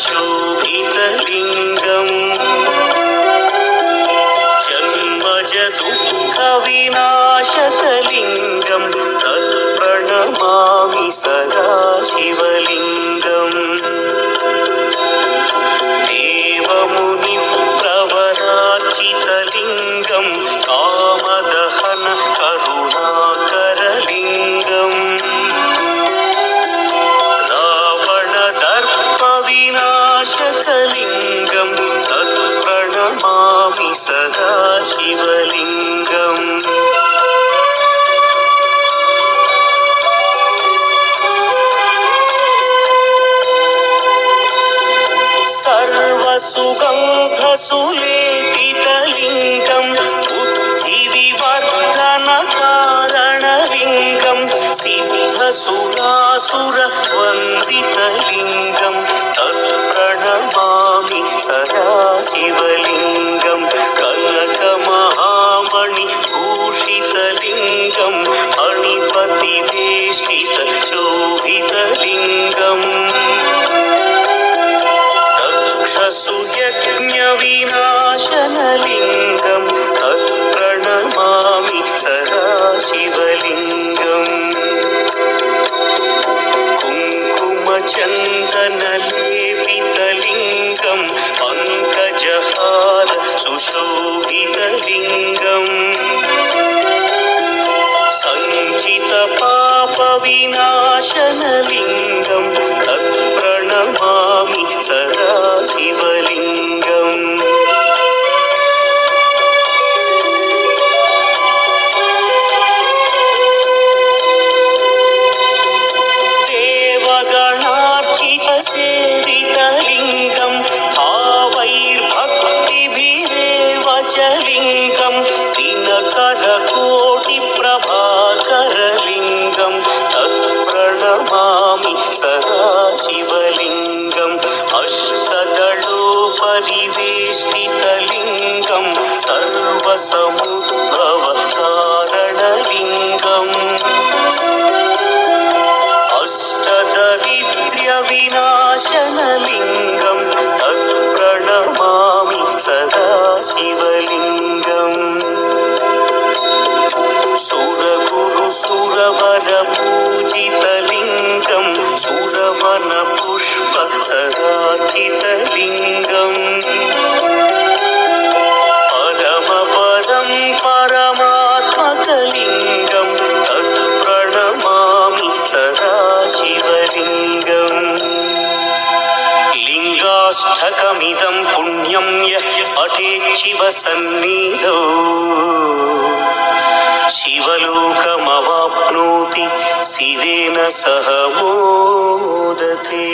शोभितलिङ्गम् जन्मज दुःखविनाशकलिङ्गं तत्प्रणमामि सदा शिवलिङ्गम् देवमुनिप्रवरार्चितलिङ्गं कामदहन करुणाकरलिङ्गम् रावणदर्पविनाशकलिङ्गं तत्प्रणमामि सदा शिवलिङ्गम् सर्वसुगन्धसुलेपितलिङ्गं बुद्धिविवर्धनकारणलिङ्गं सिद्धसुरासुरवन्दितलिङ्गं तत्प्रणमामि सदा शिवलिङ्गं कनकमहामणिभूषितलिङ्गं मणिपतिवेष्टितशोभितलिङ्गम् सुयज्ञविनाशनलिङ्गं तत्प्रणमामि सदा शिवलिङ्गम् कुङ्कुमचन्दनलेपितलिङ्गं पङ्कजहार सुशोभितलिङ्गम् सञ्चितपापविनाशनलिङ्गं तत्प्रणमामि सदा शिवलिङ्गम् देवगणार्चितसेवितलिङ्गं भावैर्भक्तिभिरेव च लिङ्गं दिनकरकोटिप्रभाकरलिङ्गं तत्प्रणमामि सदा शिवलिङ्गम् अष्टदलोपरिवेष्टितलिङ्गं सर्वसमुद्भवकारणलिङ्गम् अष्टदरिद्र्यविनाशनलिङ्गं तत्प्रणमामि सदा शिवलिङ्गम् सुरगुरुसुरवरपूजितलिङ्गं सुरवनपुष्पसरार्चितलिङ्गम् परमपदं परमात्मकलिङ्गं तत्प्रणमामि सदा शिवलिङ्गम् लिङ्गाष्टकमिदं पुण्यं यः पठेत् शिवसन्निधौ शिवलोकमवाप्नोति शिवेन सह मोदते।